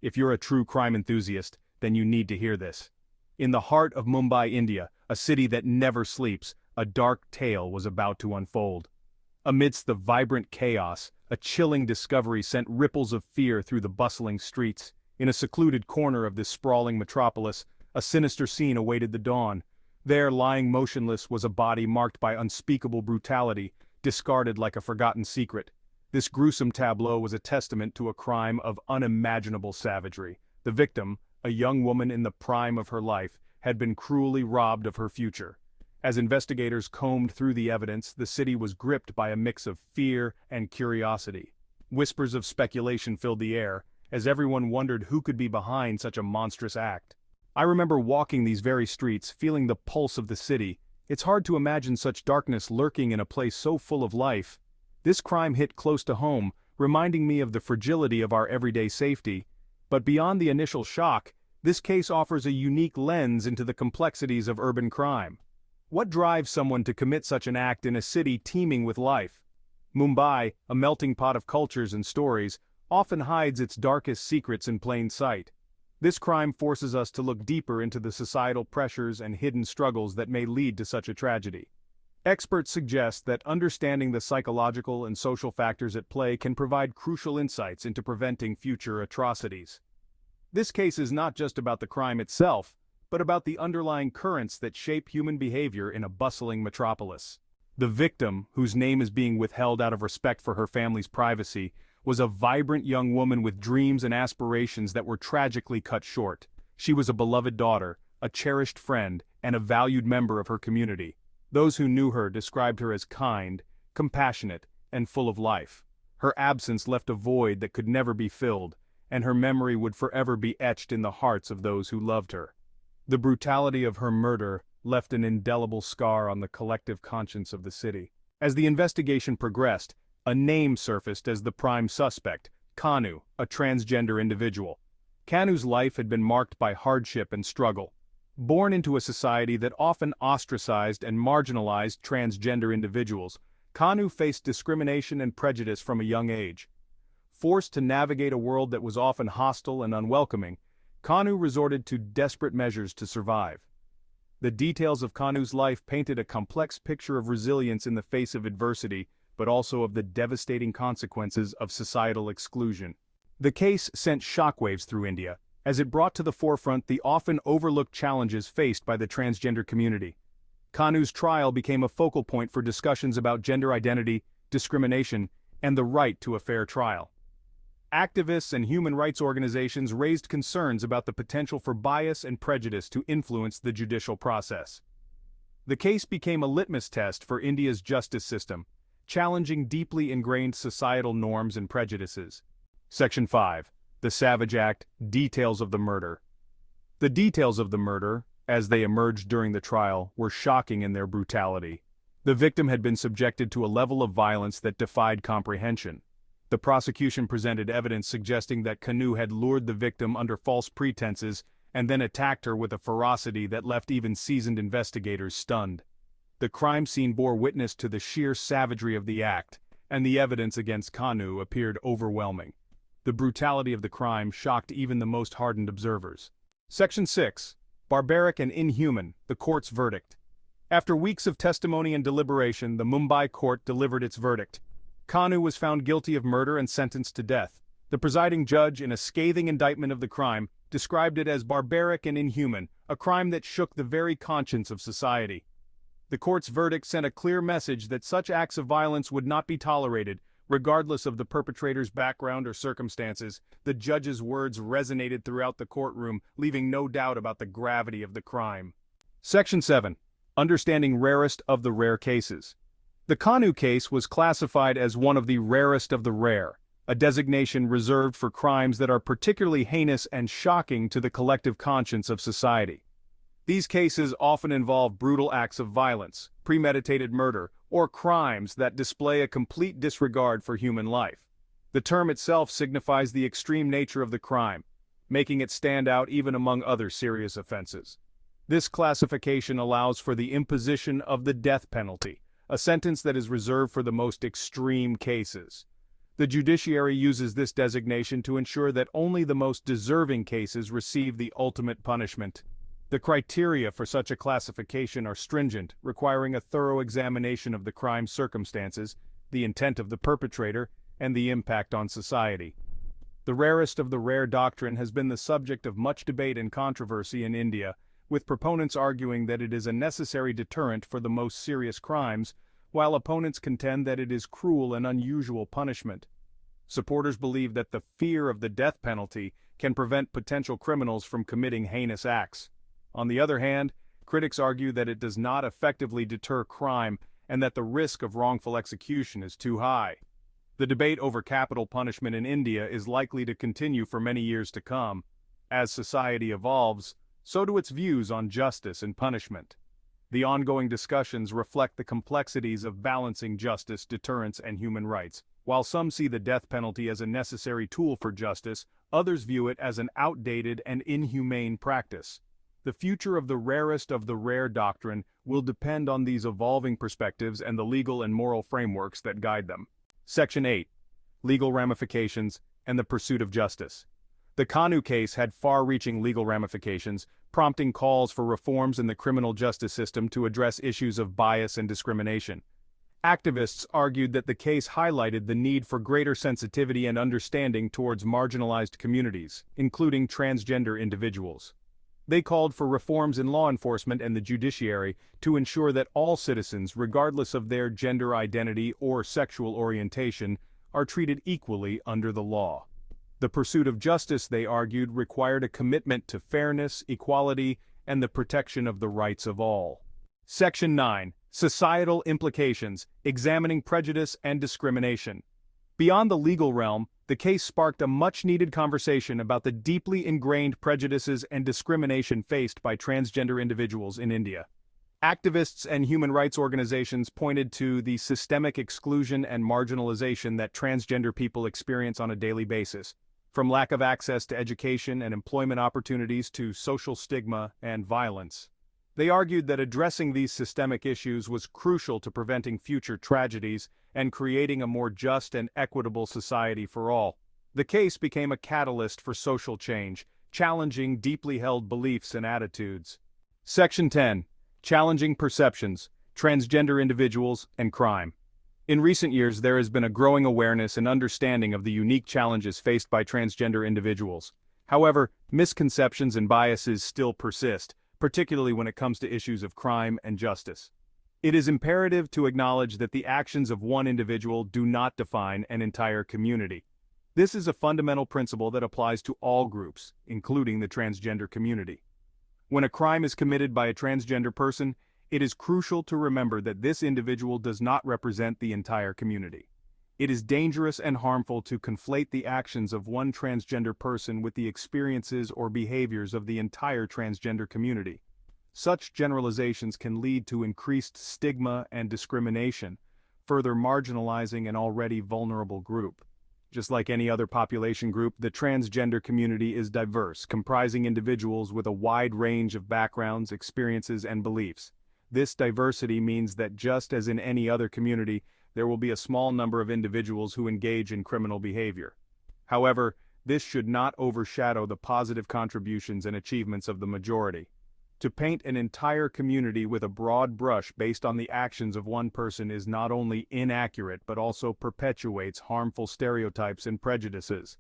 If you're a true crime enthusiast, then you need to hear this. In the heart of Mumbai, India, a city that never sleeps, a dark tale was about to unfold. Amidst the vibrant chaos, a chilling discovery sent ripples of fear through the bustling streets. In a secluded corner of this sprawling metropolis, a sinister scene awaited the dawn. There, lying motionless, was a body marked by unspeakable brutality, discarded like a forgotten secret. This gruesome tableau was a testament to a crime of unimaginable savagery. The victim, a young woman in the prime of her life, had been cruelly robbed of her future. As investigators combed through the evidence, the city was gripped by a mix of fear and curiosity. Whispers of speculation filled the air, as everyone wondered who could be behind such a monstrous act. I remember walking these very streets, feeling the pulse of the city. It's hard to imagine such darkness lurking in a place so full of life. This crime hit close to home, reminding me of the fragility of our everyday safety. But beyond the initial shock, this case offers a unique lens into the complexities of urban crime. What drives someone to commit such an act in a city teeming with life? Mumbai, a melting pot of cultures and stories, often hides its darkest secrets in plain sight. This crime forces us to look deeper into the societal pressures and hidden struggles that may lead to such a tragedy. Experts suggest that understanding the psychological and social factors at play can provide crucial insights into preventing future atrocities. This case is not just about the crime itself, but about the underlying currents that shape human behavior in a bustling metropolis. The victim, whose name is being withheld out of respect for her family's privacy, was a vibrant young woman with dreams and aspirations that were tragically cut short. She was a beloved daughter, a cherished friend, and a valued member of her community. Those who knew her described her as kind, compassionate, and full of life. Her absence left a void that could never be filled, and her memory would forever be etched in the hearts of those who loved her. The brutality of her murder left an indelible scar on the collective conscience of the city. As the investigation progressed, a name surfaced as the prime suspect, Kannu, a transgender individual. Kannu's life had been marked by hardship and struggle. Born into a society that often ostracized and marginalized transgender individuals, Kannu faced discrimination and prejudice from a young age. Forced to navigate a world that was often hostile and unwelcoming, Kannu resorted to desperate measures to survive. The details of Kannu's life painted a complex picture of resilience in the face of adversity, but also of the devastating consequences of societal exclusion. The case sent shockwaves through India, as it brought to the forefront the often overlooked challenges faced by the transgender community. Kannu's trial became a focal point for discussions about gender identity, discrimination, and the right to a fair trial. Activists and human rights organizations raised concerns about the potential for bias and prejudice to influence the judicial process. The case became a litmus test for India's justice system, challenging deeply ingrained societal norms and prejudices. Section 5. The Savage Act, Details of the Murder. The details of the murder, as they emerged during the trial, were shocking in their brutality. The victim had been subjected to a level of violence that defied comprehension. The prosecution presented evidence suggesting that Kannu had lured the victim under false pretenses and then attacked her with a ferocity that left even seasoned investigators stunned. The crime scene bore witness to the sheer savagery of the act, and the evidence against Kannu appeared overwhelming. The brutality of the crime shocked even the most hardened observers. Section 6. Barbaric and Inhuman, the Court's Verdict. After weeks of testimony and deliberation, the Mumbai court delivered its verdict. Kannu was found guilty of murder and sentenced to death. The presiding judge, in a scathing indictment of the crime, described it as barbaric and inhuman, a crime that shook the very conscience of society. The court's verdict sent a clear message that such acts of violence would not be tolerated, regardless of the perpetrator's background or circumstances. The judge's words resonated throughout the courtroom, leaving no doubt about the gravity of the crime. Section 7. Understanding Rarest of the Rare Cases. The Kannu case was classified as one of the rarest of the rare, a designation reserved for crimes that are particularly heinous and shocking to the collective conscience of society. These cases often involve brutal acts of violence, premeditated murder, or crimes that display a complete disregard for human life. The term itself signifies the extreme nature of the crime, making it stand out even among other serious offenses. This classification allows for the imposition of the death penalty, a sentence that is reserved for the most extreme cases. The judiciary uses this designation to ensure that only the most deserving cases receive the ultimate punishment. The criteria for such a classification are stringent, requiring a thorough examination of the crime's circumstances, the intent of the perpetrator, and the impact on society. The rarest of the rare doctrine has been the subject of much debate and controversy in India, with proponents arguing that it is a necessary deterrent for the most serious crimes, while opponents contend that it is cruel and unusual punishment. Supporters believe that the fear of the death penalty can prevent potential criminals from committing heinous acts. On the other hand, critics argue that it does not effectively deter crime and that the risk of wrongful execution is too high. The debate over capital punishment in India is likely to continue for many years to come. As society evolves, so do its views on justice and punishment. The ongoing discussions reflect the complexities of balancing justice, deterrence, and human rights. While some see the death penalty as a necessary tool for justice, others view it as an outdated and inhumane practice. The future of the rarest of the rare doctrine will depend on these evolving perspectives and the legal and moral frameworks that guide them. Section 8. Legal Ramifications and the Pursuit of Justice. The Kannu case had far-reaching legal ramifications, prompting calls for reforms in the criminal justice system to address issues of bias and discrimination. Activists argued that the case highlighted the need for greater sensitivity and understanding towards marginalized communities, including transgender individuals. They called for reforms in law enforcement and the judiciary to ensure that all citizens, regardless of their gender identity or sexual orientation, are treated equally under the law. The pursuit of justice, they argued, required a commitment to fairness, equality, and the protection of the rights of all. Section 9. Societal Implications, Examining Prejudice and Discrimination. Beyond the legal realm, the case sparked a much-needed conversation about the deeply ingrained prejudices and discrimination faced by transgender individuals in India. Activists and human rights organizations pointed to the systemic exclusion and marginalization that transgender people experience on a daily basis, from lack of access to education and employment opportunities to social stigma and violence. They argued that addressing these systemic issues was crucial to preventing future tragedies and creating a more just and equitable society for all. The case became a catalyst for social change, challenging deeply held beliefs and attitudes. Section 10. Challenging Perceptions, Transgender Individuals, and Crime. In recent years, there has been a growing awareness and understanding of the unique challenges faced by transgender individuals. However, misconceptions and biases still persist, particularly when it comes to issues of crime and justice. It is imperative to acknowledge that the actions of one individual do not define an entire community. This is a fundamental principle that applies to all groups, including the transgender community. When a crime is committed by a transgender person, it is crucial to remember that this individual does not represent the entire community. It is dangerous and harmful to conflate the actions of one transgender person with the experiences or behaviors of the entire transgender community. Such generalizations can lead to increased stigma and discrimination, further marginalizing an already vulnerable group. Just like any other population group, the transgender community is diverse, comprising individuals with a wide range of backgrounds, experiences, and beliefs. This diversity means that just as in any other community, there will be a small number of individuals who engage in criminal behavior. However, this should not overshadow the positive contributions and achievements of the majority. To paint an entire community with a broad brush based on the actions of one person is not only inaccurate but also perpetuates harmful stereotypes and prejudices.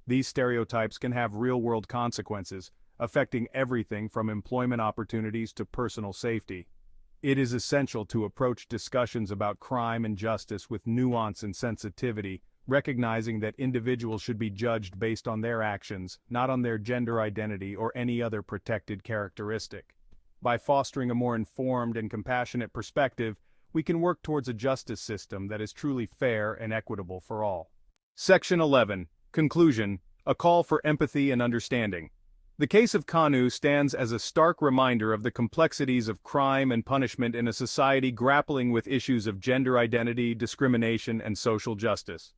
These stereotypes can have real-world consequences, affecting everything from employment opportunities to personal safety. It is essential to approach discussions about crime and justice with nuance and sensitivity, recognizing that individuals should be judged based on their actions, not on their gender identity or any other protected characteristic. By fostering a more informed and compassionate perspective, we can work towards a justice system that is truly fair and equitable for all. Section 11. Conclusion: A call for empathy and understanding. The case of Kannu stands as a stark reminder of the complexities of crime and punishment in a society grappling with issues of gender identity, discrimination, and social justice.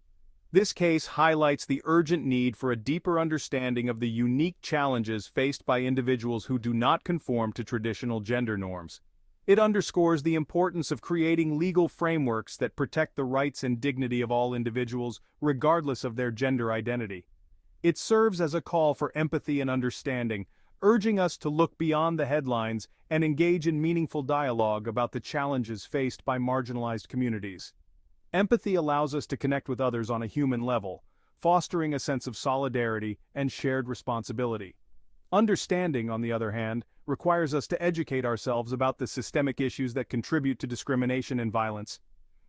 This case highlights the urgent need for a deeper understanding of the unique challenges faced by individuals who do not conform to traditional gender norms. It underscores the importance of creating legal frameworks that protect the rights and dignity of all individuals, regardless of their gender identity. It serves as a call for empathy and understanding, urging us to look beyond the headlines and engage in meaningful dialogue about the challenges faced by marginalized communities. Empathy allows us to connect with others on a human level, fostering a sense of solidarity and shared responsibility. Understanding, on the other hand, requires us to educate ourselves about the systemic issues that contribute to discrimination and violence.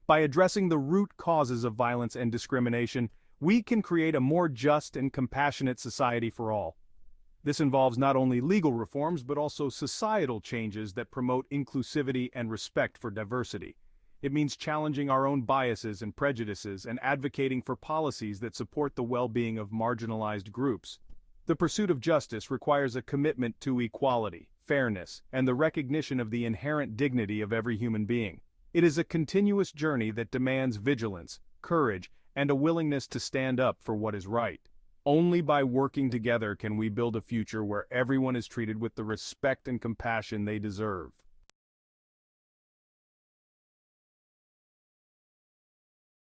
By addressing the root causes of violence and discrimination, we can create a more just and compassionate society for all. This involves not only legal reforms but also societal changes that promote inclusivity and respect for diversity. It means challenging our own biases and prejudices and advocating for policies that support the well-being of marginalized groups. The pursuit of justice requires a commitment to equality, fairness, and the recognition of the inherent dignity of every human being. It is a continuous journey that demands vigilance, courage, and a willingness to stand up for what is right. Only by working together can we build a future where everyone is treated with the respect and compassion they deserve.